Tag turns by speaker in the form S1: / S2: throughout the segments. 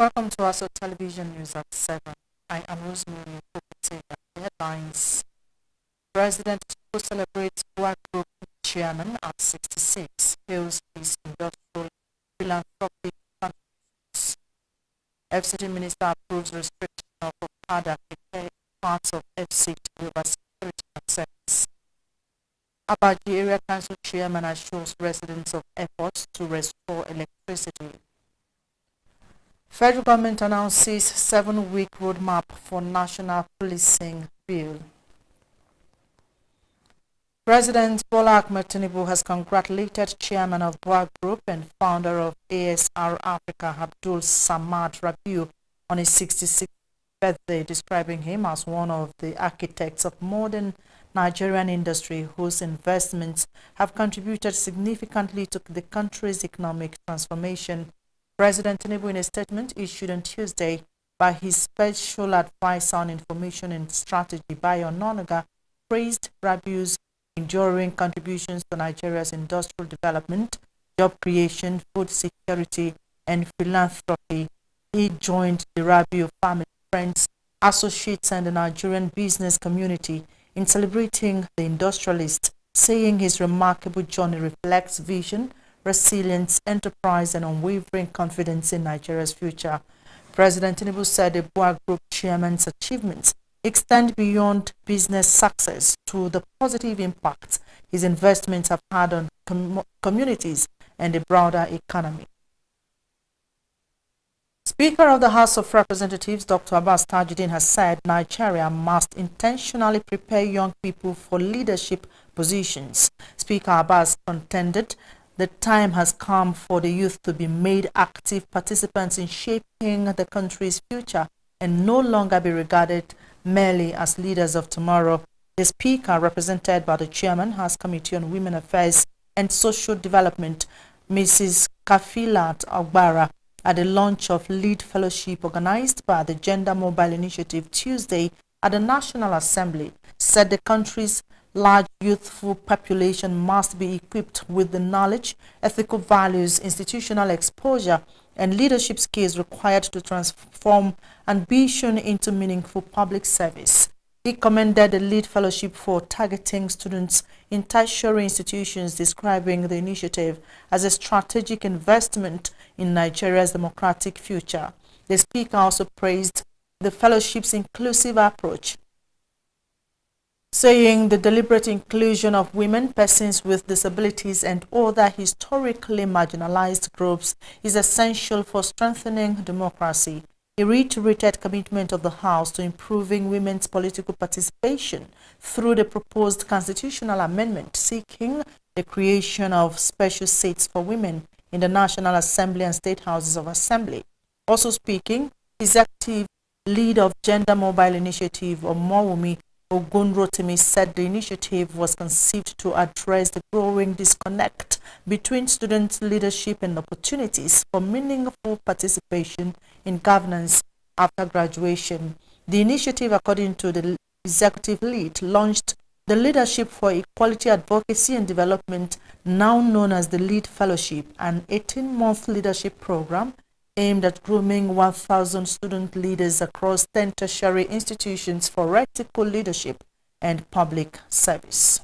S1: Welcome to ASO Television News at 7. I am Rosemary Okutega. Headlines. President who celebrates Black Group Chairman at 66, hails his industrial philanthropic contributions. FCT Minister approves restriction of Okada parts of FCT over security concerns. Abaji Area Council Chairman assures residents of efforts to restore electricity. Federal government announces 7-week roadmap for national policing bill. President Bola Ahmed Tinubu has congratulated chairman of Boa Group and founder of ASR Africa, Abdul Samad Rabiu, on his 66th birthday, describing him as one of the architects of modern Nigerian industry whose investments have contributed significantly to the country's economic transformation. President Tinubu, in a statement issued on Tuesday by his special advisor on information and strategy, Bayo Onanuga, praised Rabiu's enduring contributions to Nigeria's industrial development, job creation, food security, and philanthropy. He joined the Rabiu family, friends, associates, and the Nigerian business community in celebrating the industrialist, saying his remarkable journey reflects vision, resilience, enterprise, and unwavering confidence in Nigeria's future. President Tinubu said the Boa Group chairman's achievements extend beyond business success to the positive impact his investments have had on communities and the broader economy. Speaker of the House of Representatives, Dr. Abbas Tajuddin, has said Nigeria must intentionally prepare young people for leadership positions. Speaker Abbas contended the time has come for the youth to be made active participants in shaping the country's future and no longer be regarded merely as leaders of tomorrow. The speaker, represented by the chairman, House Committee on Women Affairs and Social Development, Mrs. Kafilat Ogbara, at the launch of LEAD Fellowship organized by the Gender Mobile Initiative Tuesday at the National Assembly, said the country's large youthful population must be equipped with the knowledge, ethical values, institutional exposure, and leadership skills required to transform ambition into meaningful public service. He commended the LEAD Fellowship for targeting students in tertiary institutions, describing the initiative as a strategic investment in Nigeria's democratic future. The speaker also praised the fellowship's inclusive approach, saying the deliberate inclusion of women, persons with disabilities, and other historically marginalized groups is essential for strengthening democracy. He reiterated commitment of the House to improving women's political participation through the proposed constitutional amendment seeking the creation of special seats for women in the National Assembly and State Houses of Assembly. Also speaking, executive lead of Gender Mobile Initiative, Omowumi Ogunrotimi, said the initiative was conceived to address the growing disconnect between student leadership and opportunities for meaningful participation in governance after graduation. The initiative, according to the executive lead, launched the Leadership for Equality Advocacy and Development, now known as the LEAD Fellowship, an 18-month leadership program aimed at grooming 1,000 student leaders across 10 tertiary institutions for ethical leadership and public service.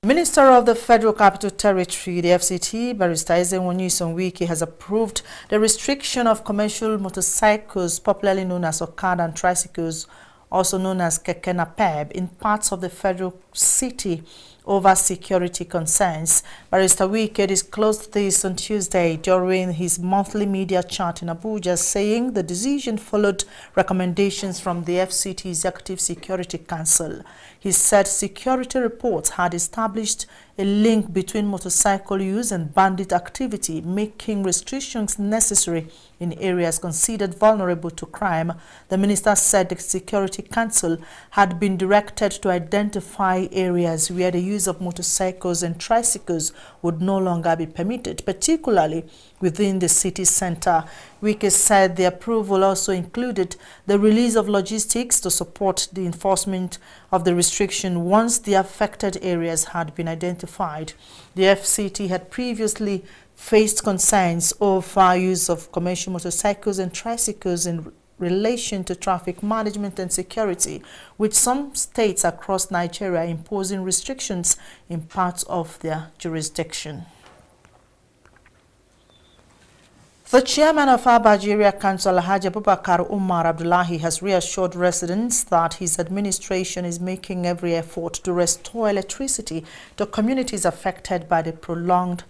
S1: Minister of the Federal Capital Territory, the FCT, Barrister Ezenwo Nyesom-Wike, has approved the restriction of commercial motorcycles, popularly known as Okada, and tricycles, also known as Keke Napep, in parts of the federal city over security concerns. Barrister Wike disclosed this on Tuesday during his monthly media chat in Abuja, saying the decision followed recommendations from the FCT Executive Security Council. He said security reports had established a link between motorcycle use and bandit activity, making restrictions necessary in areas considered vulnerable to crime. The minister said the Security Council had been directed to identify areas where the use of motorcycles and tricycles would no longer be permitted, particularly within the city center. Wike said the approval also included the release of logistics to support the enforcement of the restriction once the affected areas had been identified notified. The FCT had previously faced concerns over use of commercial motorcycles and tricycles in relation to traffic management and security, with some states across Nigeria imposing restrictions in parts of their jurisdiction. The chairman of Abaji Area Council, Alhaji Abubakar Umar Abdullahi, has reassured residents that his administration is making every effort to restore electricity to communities affected by the prolonged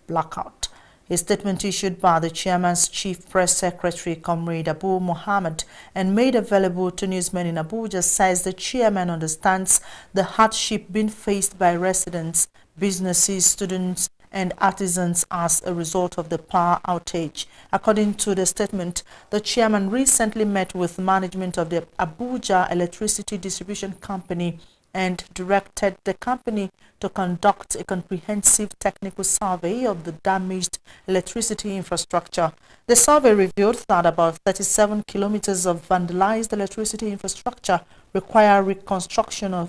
S1: blackout. A statement issued by the chairman's chief press secretary, Comrade Abu Mohammed, and made available to newsmen in Abuja, says the chairman understands the hardship being faced by residents, businesses, students, and artisans as a result of the power outage. According to the statement, the chairman recently met with management of the Abuja Electricity Distribution Company and directed the company to conduct a comprehensive technical survey of the damaged electricity infrastructure. The survey revealed that about 37 kilometers of vandalized electricity infrastructure require reconstruction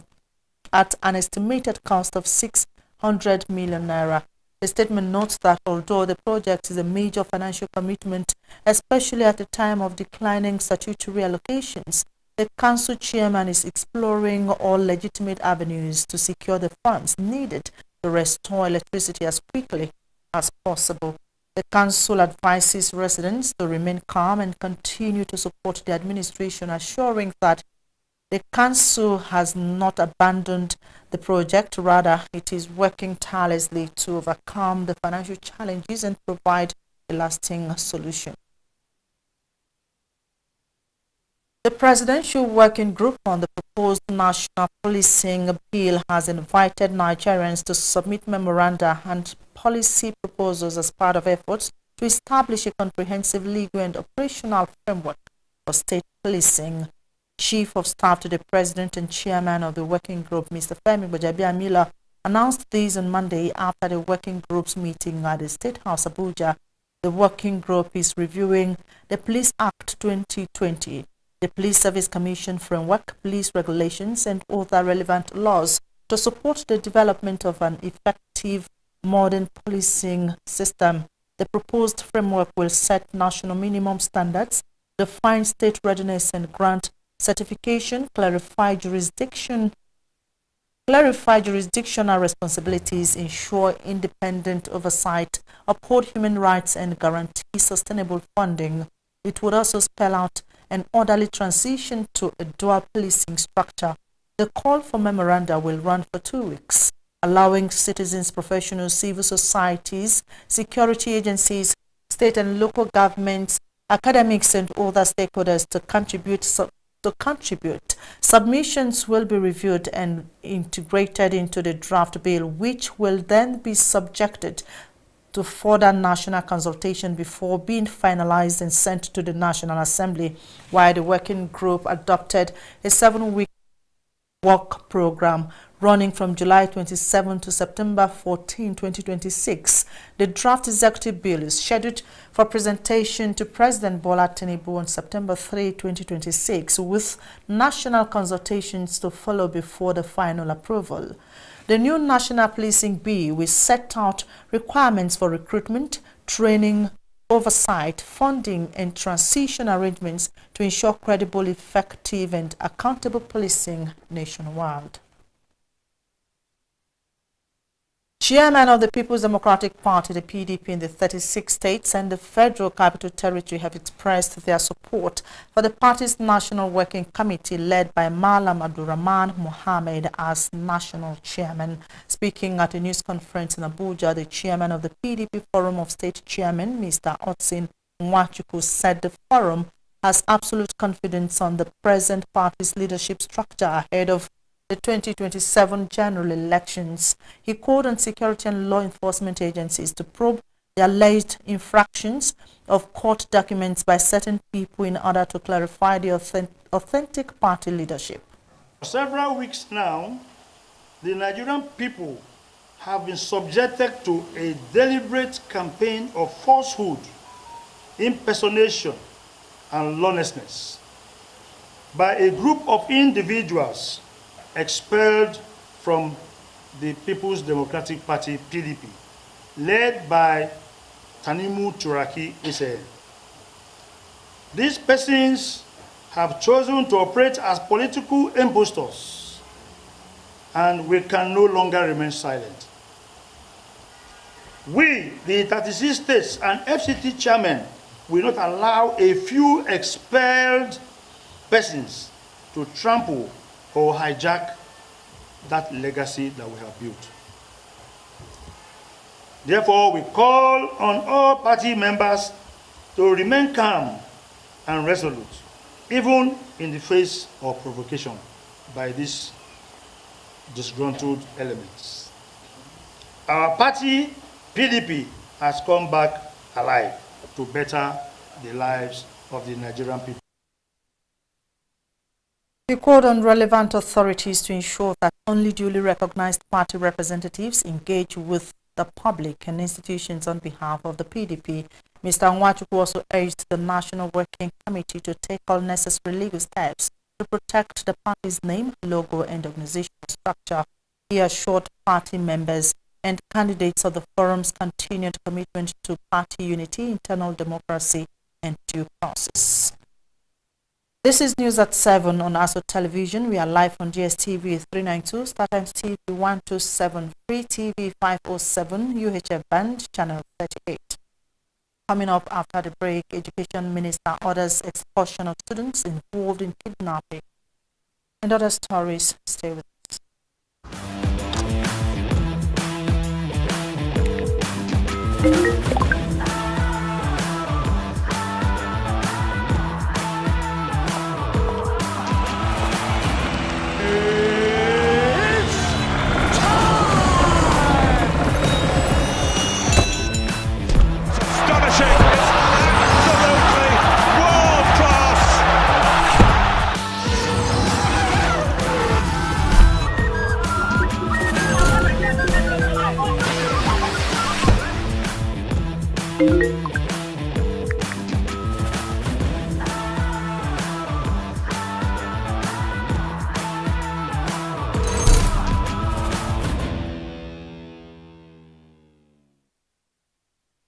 S1: at an estimated cost of 600 million naira. The statement notes that although the project is a major financial commitment, especially at a time of declining statutory allocations, the council chairman is exploring all legitimate avenues to secure the funds needed to restore electricity as quickly as possible. The council advises residents to remain calm and continue to support the administration, assuring that the council has not abandoned the project. Rather, it is working tirelessly to overcome the financial challenges and provide a lasting solution. The Presidential Working Group on the proposed National Policing Bill has invited Nigerians to submit memoranda and policy proposals as part of efforts to establish a comprehensive legal and operational framework for state policing. Chief of Staff to the President and Chairman of the Working Group, Mr. Femi Gbajabiamila, announced this on Monday after the Working Group's meeting at the State House, Abuja. The Working Group is reviewing the Police Act 2020, the Police Service Commission Framework, police regulations, and other relevant laws to support the development of an effective modern policing system. The proposed framework will set national minimum standards, define state readiness and grant certification, clarify jurisdictional responsibilities, ensure independent oversight, uphold human rights, and guarantee sustainable funding. It would also spell out an orderly transition to a dual policing structure. The call for memoranda will run for 2 weeks, allowing citizens, professionals, civil societies, security agencies, state and local governments, academics, and other stakeholders to contribute. Submissions will be reviewed and integrated into the draft bill, which will then be subjected to further national consultation before being finalized and sent to the National Assembly, while the working group adopted a 7-week work program running from July 27 to September 14, 2026. The draft executive bill is scheduled for presentation to President Bola Tinubu on September 3, 2026, with national consultations to follow before the final approval. The new National Policing Bill will set out requirements for recruitment, training, oversight, funding, and transition arrangements to ensure credible, effective, and accountable policing nationwide. Chairman of the People's Democratic Party, the PDP, in the 36 states and the Federal Capital Territory have expressed their support for the party's National Working Committee led by Malam Abdurrahman Mohammed as national chairman. Speaking at a news conference in Abuja, the chairman of the PDP Forum of State Chairmen, Mr. Otsin Nwachukwu, said the forum has absolute confidence on the present party's leadership structure ahead of the 2027 general elections. He called on security and law enforcement agencies to probe the alleged infractions of court documents by certain people in order to clarify the authentic party leadership.
S2: For several weeks now, the Nigerian people have been subjected to a deliberate campaign of falsehood, impersonation, and lawlessness by a group of individuals expelled from the People's Democratic Party, PDP, led by Tanimu Turaki Ise. These persons have chosen to operate as political impostors, and we can no longer remain silent. We, the 36 states and FCT chairmen, will not allow a few expelled persons to trample or hijack that legacy that we have built. Therefore, we call on all party members to remain calm and resolute, even in the face of provocation by these disgruntled elements. Our party, PDP, has come back alive to better the lives of the Nigerian people.
S1: We called on relevant authorities to ensure that only duly recognized party representatives engage with the public and institutions on behalf of the PDP. Mr. Nwachukwu also urged the National Working Committee to take all necessary legal steps to protect the party's name, logo, and organizational structure. He assured party members and candidates of the forum's continued commitment to party unity, internal democracy, and due process. This is news at 7 on ASO Television. We are live on GSTV 392, StarTimes TV 127, Free TV 507, UHF Band, Channel 38. Coming up after the break, Education Minister orders expulsion of students involved in kidnapping. And other stories, stay with us.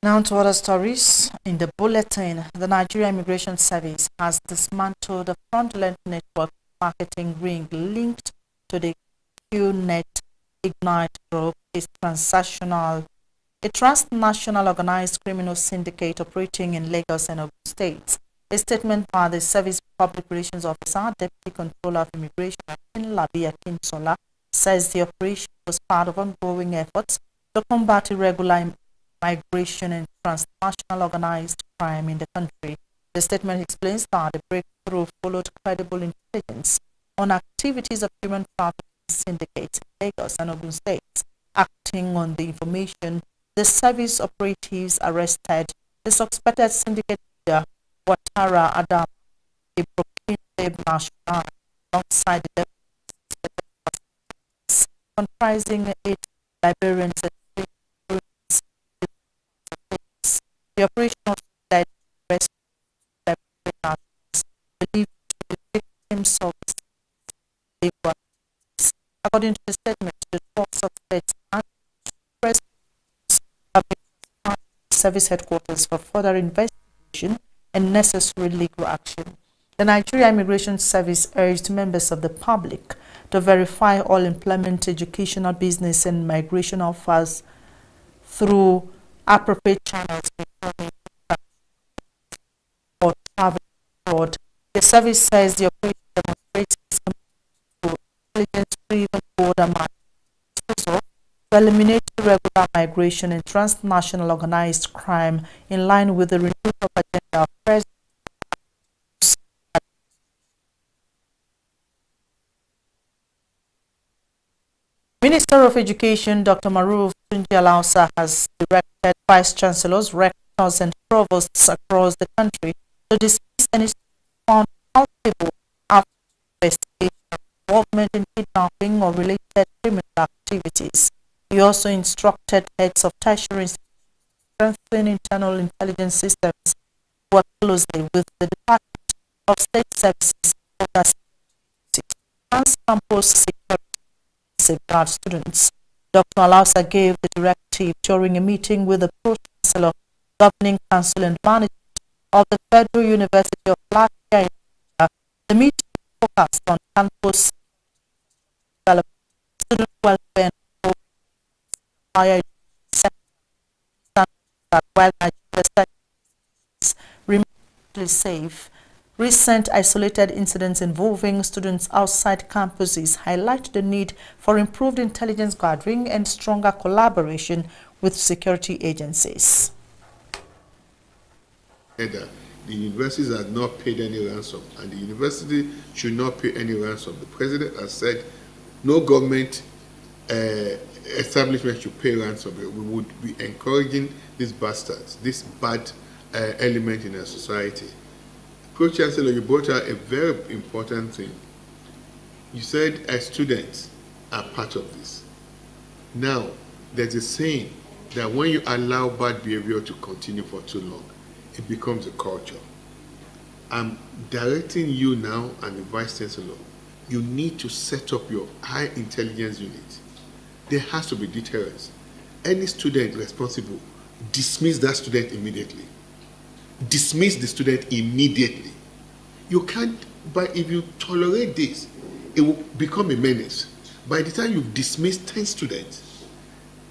S1: Now to other stories. In the bulletin, the Nigeria Immigration Service has dismantled the fraudulent network marketing ring linked to the QNet Ignite Group, a transnational organized criminal syndicate operating in Lagos and Ogun states. A statement by the Service Public Relations Officer, Deputy Controller of Immigration, Labi Akinsola, says the operation was part of ongoing efforts to combat irregular migration and transnational organized crime in the country. The statement explains that the breakthrough followed credible intelligence on activities of human trafficking syndicates in Lagos and Ogun states. Acting on the information, the service operatives arrested the suspected syndicate leader, Watara Adam, a Brooklyn national, alongside the comprising 8 Liberians and 3 Burundians. The operation also led to the arrest of Liberian nationals believed to be victims of labor activities. According to the statement, the 12 suspects and presidents have been transferred to the service headquarters for further investigation and necessary legal action. The Nigeria Immigration Service urged members of the public to verify all employment, educational, business, and migration offers through appropriate channels before or travel abroad. The service says the operation demonstrates its commitment to intelligence-driven border management to eliminate irregular migration and transnational organized crime in line with the renewed agenda of President. Minister of Education Dr. Maruf Tunji Alausa has directed vice chancellors, rectors, and provosts across the country to dismiss any student found culpable after investigation of involvement in kidnapping or related criminal activities. He also instructed heads of tertiary institutions to strengthen internal intelligence systems, work closely with the Department of State Services over security, campus security, safeguard students. Dr. Alausa gave the directive during a meeting with the Pro-Chancellor, Governing Council and Management of the Federal University of Latvia. The meeting focused on campus development, student welfare, and higher education that while Nigeria remains safe, recent isolated incidents involving students outside campuses highlight the need for improved intelligence gathering and stronger collaboration with security agencies.
S3: The universities have not paid any ransom, and the university should not pay any ransom. The president has said no government establishment should pay ransom. We would be encouraging these bastards, this bad element in our society. Pro-Chancellor, you brought out a very important thing. You said students are part of this. Now, there's a saying that when you allow bad behavior to continue for too long, it becomes a culture. I'm directing you now and the Vice Chancellor, you need to set up your high intelligence unit. There has to be deterrence. Any student responsible, dismiss that student immediately. Dismiss the student immediately. You can't, but if you tolerate this, it will become a menace. By the time you've dismissed 10 students,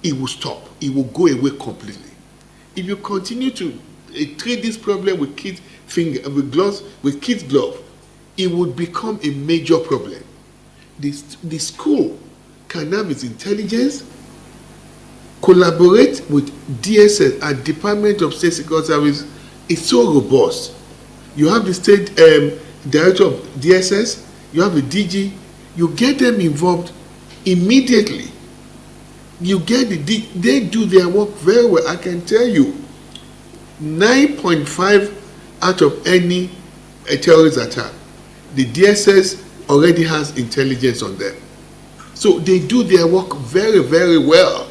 S3: it will stop. It will go away completely. If you continue to treat this problem with kids' finger, with kids' glove, it would become a major problem. The school can have its intelligence, collaborate with DSS and Department of State Security Service. It's so robust. You have the state director of DSS, you have the DG, you get them involved immediately. You get they do their work very well. I can tell you, 9.5 out of any terrorist attack, the DSS already has intelligence on them. So they do their work very, very well.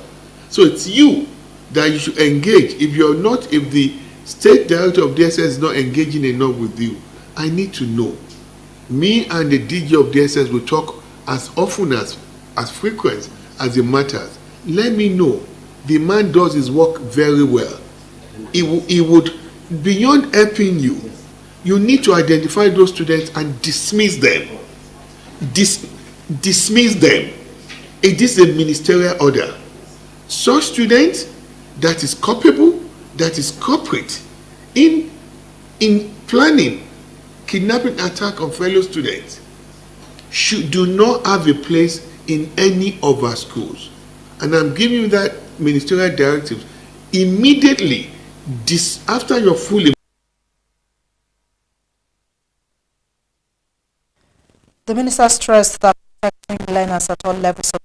S3: So it's you that you should engage. If the state director of DSS is not engaging enough with you, I need to know. Me and the DG of DSS will talk as often as frequent as it matters. Let me know. The man does his work very well. He would, beyond helping you, you need to identify those students and dismiss them. Dismiss them. It is a ministerial order. Such students that is culpable, that is culprit in planning kidnapping attack on fellow students do not have a place in any of our schools. And I'm giving you that ministerial directive immediately after your full.
S1: The minister stressed that protecting learners at all levels of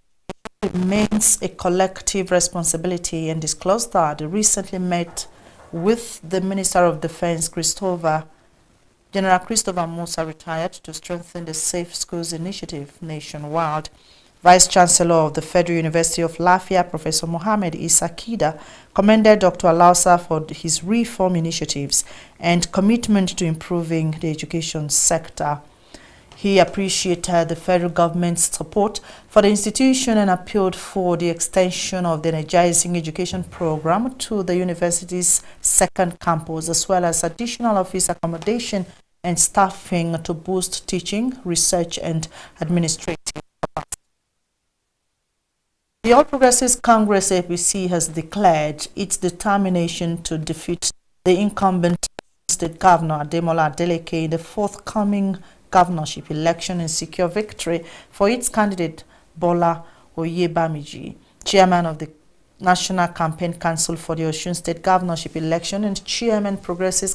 S1: education remains a collective responsibility and disclosed that he recently met with the Minister of Defense, General Christopher Musa, retired, to strengthen the Safe Schools Initiative nationwide. Vice Chancellor of the Federal University of Latvia, Professor Mohammed Isa Kida, commended Dr. Alausa for his reform initiatives and commitment to improving the education sector. He appreciated the federal government's support for the institution and appealed for the extension of the energizing education program to the university's second campus, as well as additional office accommodation and staffing to boost teaching, research, and administrative capacity. The All Progressives Congress APC has declared its determination to defeat the incumbent state governor Ademola Adeleke in the forthcoming governorship election and secure victory for its candidate Bola Oyebamiji, chairman of the National Campaign Council for the Osun State governorship election and chairman Progressive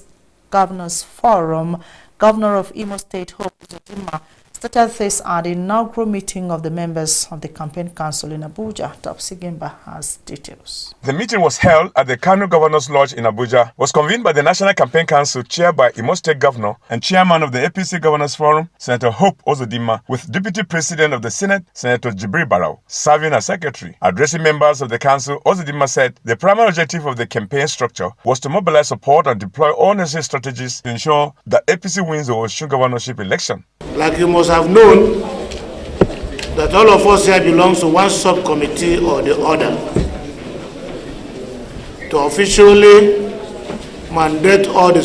S1: Governors Forum. Governor of Imo State Hope Uzodinma started this at the inaugural meeting of the members of the Campaign Council in Abuja. Topsy Gimba has details.
S4: The meeting was held at the Kano Governors Lodge in Abuja, was convened by the National Campaign Council chaired by Imo State Governor and chairman of the APC Governors Forum, Senator Hope Uzodinma, with Deputy President of the Senate, Senator Jibril Barau, serving as secretary. Addressing members of the council, Uzodinma said the primary objective of the campaign structure was to mobilize support and deploy all necessary strategies to ensure that APC wins the Osun governorship election.
S5: Like you must have known that that all of us here belongs to one subcommittee or the other to officially mandate all the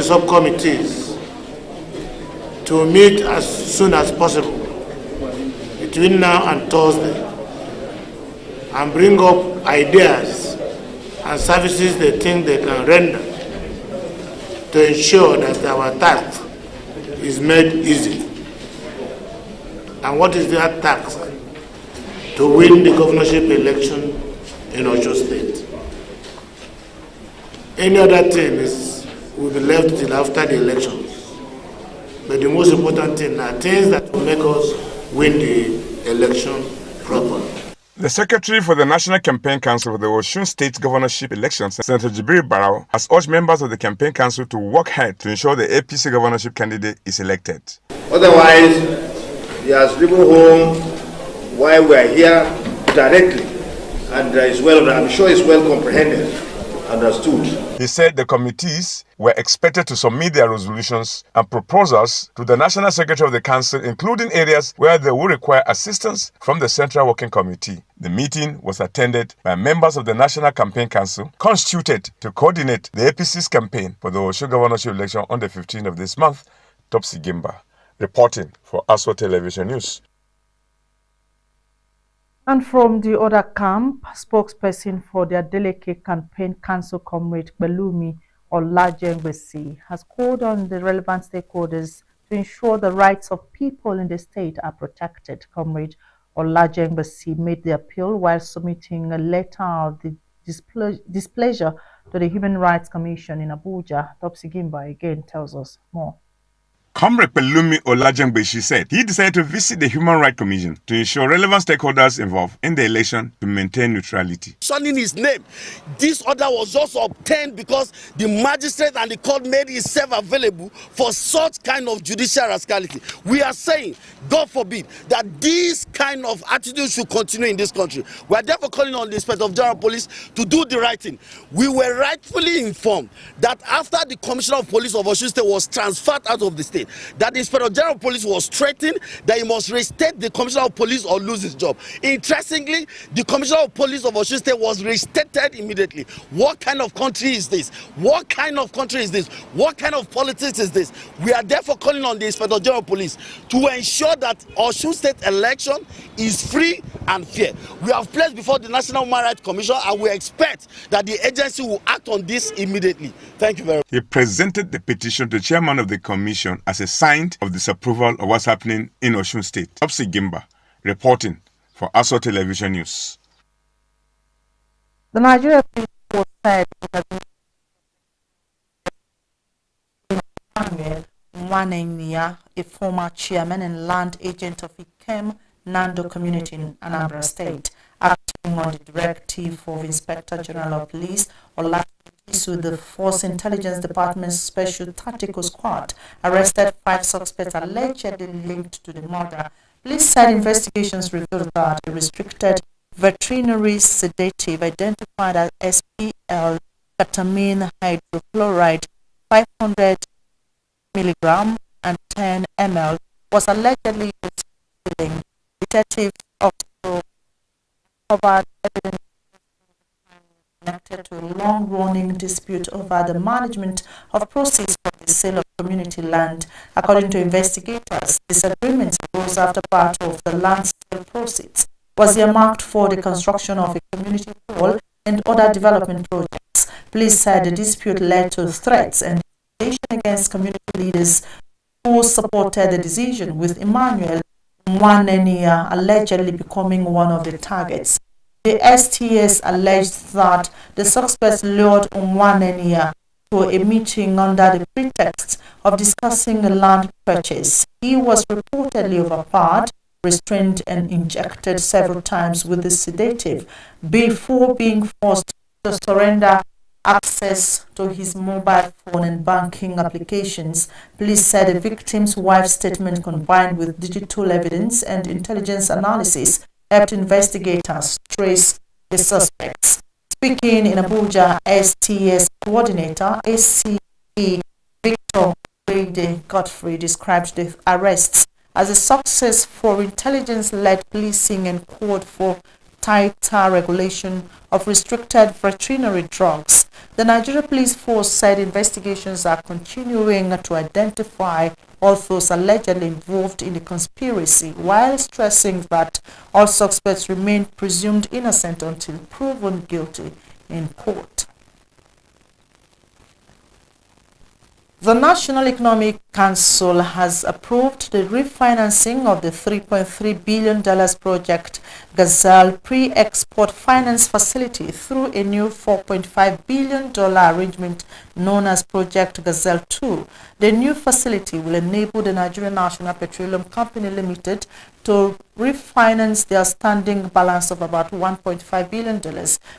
S5: subcommittees to meet as soon as possible between now and Thursday and bring up ideas and services they think they can render to ensure that our task is made easy. And what is their task? To win the governorship election in Osun State. Any other thing will be left till after the elections. But the most important thing are things that will make us win the election properly.
S4: The Secretary for the National Campaign Council for the Osun State Governorship Elections, Senator Jibril Barau, has urged members of the Campaign Council to work hard to ensure the APC governorship candidate is elected.
S5: Otherwise, he has driven home why we are here directly, and I'm sure it's well comprehended, understood.
S4: He said the committees were expected to submit their resolutions and proposals to the National Secretary of the Council, including areas where they will require assistance from the Central Working Committee. The meeting was attended by members of the National Campaign Council, constituted to coordinate the APC's campaign for the Osun governorship election on the 15th of this month. Topsy Gimba, reporting for ASWA Television News.
S1: And from the other camp, spokesperson for their delegate campaign council, Comrade Belumi Olajengbesi, has called on the relevant stakeholders to ensure the rights of people in the state are protected. Comrade Olajengbesi made the appeal while submitting a letter of the displeasure to the Human Rights Commission in Abuja. Topsy Gimba again tells us more.
S4: Comrade Pelumi Olajengbesi said he decided to visit the Human Rights Commission to ensure relevant stakeholders involved in the election to maintain neutrality.
S6: Mentioning his name, this order was also obtained because the magistrate and the court made itself available for such kind of judicial rascality. We are saying, God forbid, that this kind of attitude should continue in this country. We are therefore calling on the Inspector of General Police to do the right thing. We were rightfully informed that after the Commissioner of Police of Osun State was transferred out of the state, that the Inspector General of Police was threatened that he must restate the Commissioner of Police or lose his job. Interestingly, the Commissioner of Police of Osun State was restated immediately. What kind of country is this? What kind of country is this? What kind of politics is this? We are therefore calling on the Inspector General of Police to ensure that Osun State election is free and fair. We have placed before the National Human Rights Commission and we expect that the agency will act on this immediately. Thank you very much.
S4: He presented the petition to the chairman of the commission as a sign of disapproval of what's happening in Osun State. Topsy Gimba, reporting for ASWA Television News.
S1: The Nigeria Police Force said Emmanuel Nwanenya, a former chairman and land agent of Ikem Nando community in Anambra State, acting on the directive of Inspector General of Police Olatisu, the Force Intelligence Department's Special Tactical Squad, arrested 5 suspects allegedly linked to the murder. Police said investigations revealed that a restricted veterinary sedative identified as SPL ketamine hydrochloride 500 milligram and 10 ml was allegedly used in killing. Detective also covered evidence connected to a long-running dispute over the management of proceeds from the sale of community land. According to investigators, disagreements arose after part of the land sale proceeds was earmarked for the construction of a community hall and other development projects. Police said the dispute led to threats and intimidation against community leaders who supported the decision, with Emmanuel Nwanenya allegedly becoming one of the targets. The STS alleged that the suspects lured Nwanenya to a meeting under the pretext of discussing a land purchase. He was reportedly overpowered, restrained and injected several times with the sedative before being forced to surrender access to his mobile phone and banking applications. Police said the victim's wife's statement, combined with digital evidence and intelligence analysis, helped investigators trace the suspects. Speaking in Abuja, STS coordinator ACE Victor Brady Godfrey described the arrests as a success for intelligence-led policing and called for tighter regulation of restricted veterinary drugs. The Nigeria Police Force said investigations are continuing to identify all those allegedly involved in the conspiracy, while stressing that all suspects remain presumed innocent until proven guilty in court. The National Economic Council has approved the refinancing of the $3.3 billion project Gazelle Pre-Export Finance Facility through a new $4.5 billion arrangement known as Project Gazelle 2. The new facility will enable the Nigerian National Petroleum Company Limited to refinance the outstanding balance of about $1.5 billion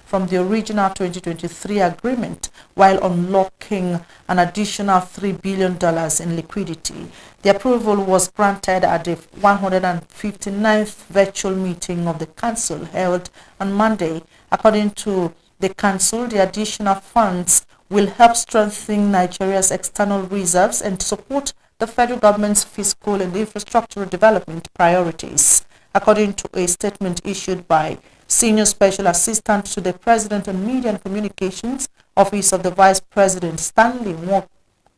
S1: from the original 2023 agreement, while unlocking an additional $3 billion in liquidity. The approval was granted at the 159th virtual meeting of the Council held on Monday. According to the Council, the additional funds will help strengthen Nigeria's external reserves and support the federal government's fiscal and infrastructural development priorities. According to a statement issued by Senior Special Assistant to the President on Media and Communications, Office of the Vice President Stanley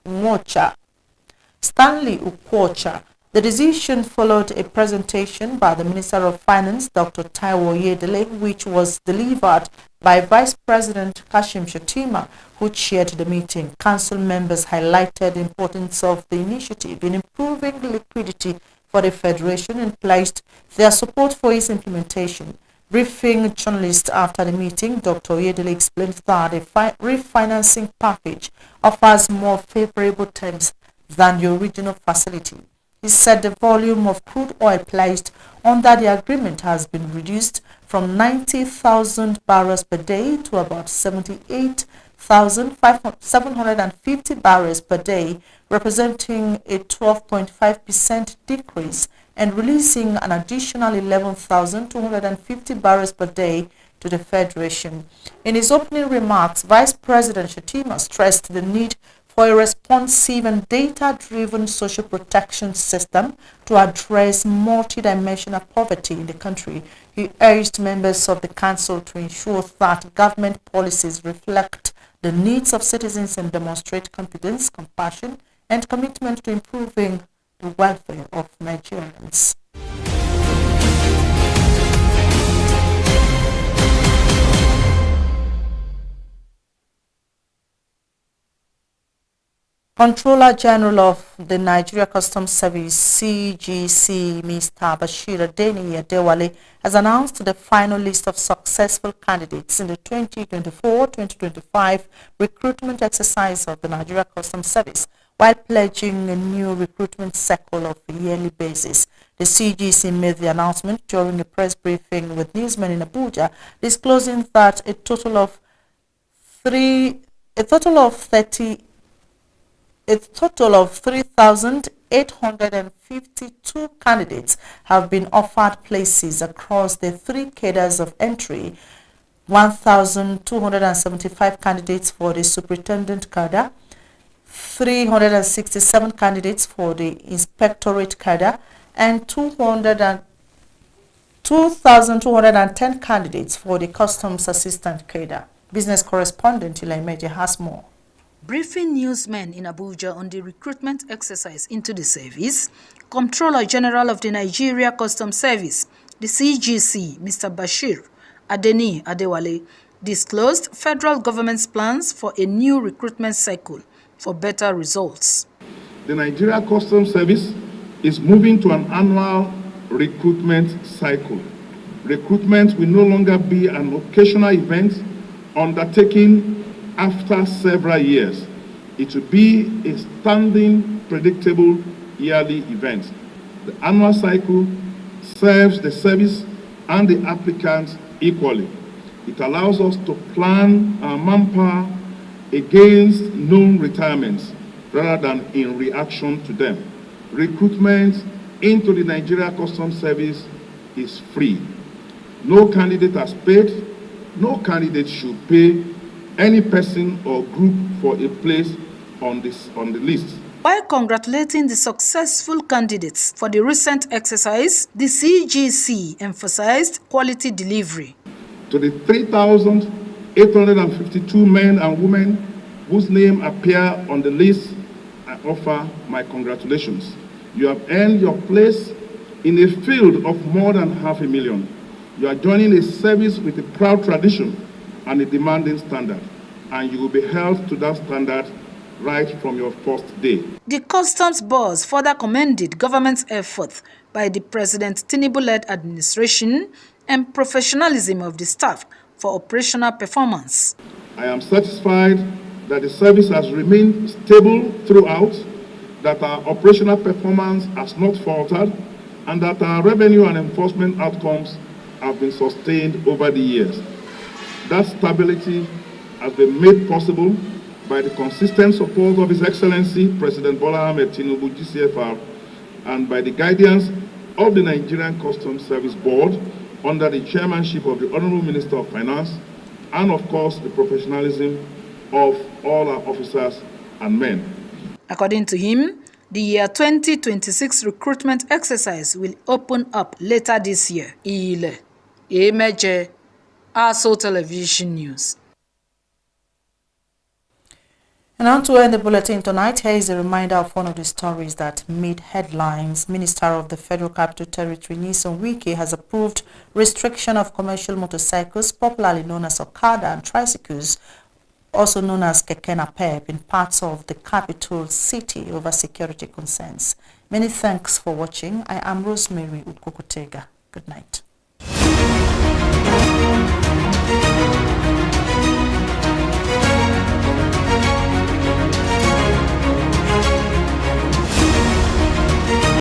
S1: Ukwocha, the decision followed a presentation by the Minister of Finance, Dr. Taiwo Oyedele, which was delivered by Vice President Kashim Shettima, who chaired the meeting. Council members highlighted the importance of the initiative in improving liquidity for the Federation and pledged their support for its implementation. Briefing journalists after the meeting, Dr. Oyedele explained that the refinancing package offers more favorable terms than the original facility. He said the volume of crude oil placed under the agreement has been reduced from 90,000 barrels per day to about 78,750 barrels per day, representing a 12.5% decrease, and releasing an additional 11,250 barrels per day to the Federation. In his opening remarks, Vice President Shettima stressed the need for a responsive and data-driven social protection system to address multidimensional poverty in the country. He urged members of the Council to ensure that government policies reflect the needs of citizens and demonstrate competence, compassion, and commitment to improving the welfare of Nigerians. Controller General of the Nigeria Customs Service, CGC, Mr. Bashir Adeni Adewale, has announced the final list of successful candidates in the 2024-2025 recruitment exercise of the Nigeria Customs Service, while pledging a new recruitment cycle of a yearly basis. The CGC made the announcement during a press briefing with newsmen in Abuja, disclosing that a total of 3,852 candidates have been offered places across the three cadres of entry: 1,275 candidates for the superintendent cadre, 367 candidates for the inspectorate cadre, and 2,210 candidates for the customs assistant cadre. Business correspondent Ilaimeje has more.
S7: Briefing newsmen in Abuja on the recruitment exercise into the service, Comptroller General of the Nigeria Customs Service, the CGC, Mr. Bashir Adeni Adewale, disclosed federal government's plans for a new recruitment cycle for better results.
S8: The Nigeria Customs Service is moving to an annual recruitment cycle. Recruitment will no longer be an occasional event undertaken after several years. It will be a standing, predictable yearly event. The annual cycle serves the service and the applicants equally. It allows us to plan our manpower against known retirements rather than in reaction to them. Recruitment into the Nigeria Customs Service is free. No candidate has paid, no candidate should pay any person or group for a place on the list.
S7: While congratulating the successful candidates for the recent exercise, the CGC emphasized quality delivery.
S8: To the 3,852 men and women whose name appear on the list, I offer my congratulations. You have earned your place in a field of more than 500,000. You are joining a service with a proud tradition and a demanding standard, and you will be held to that standard right from your first day.
S7: The Customs Boss further commended government's effort by the President Tinubu-led administration and professionalism of the staff for operational performance.
S8: I am satisfied that the service has remained stable throughout, that our operational performance has not faltered, and that our revenue and enforcement outcomes have been sustained over the years. That stability has been made possible by the consistent support of His Excellency President Bola Ahmed Tinubu, GCFR, and by the guidance of the Nigerian Customs Service Board under the chairmanship of the Honorable Minister of Finance, and of course the professionalism of all our officers and men.
S7: According to him, the year 2026 recruitment exercise will open up later this year. Ile Emeje, ASO Television News.
S1: And on to end the bulletin tonight, here is a reminder of one of the stories that made headlines. Minister of the Federal Capital Territory, Nyesom Wike, has approved restriction of commercial motorcycles, popularly known as Okada, and tricycles, also known as Keke Napep, in parts of the capital city over security concerns. Many thanks for watching. I am Rosemary Ukokotega. Good night.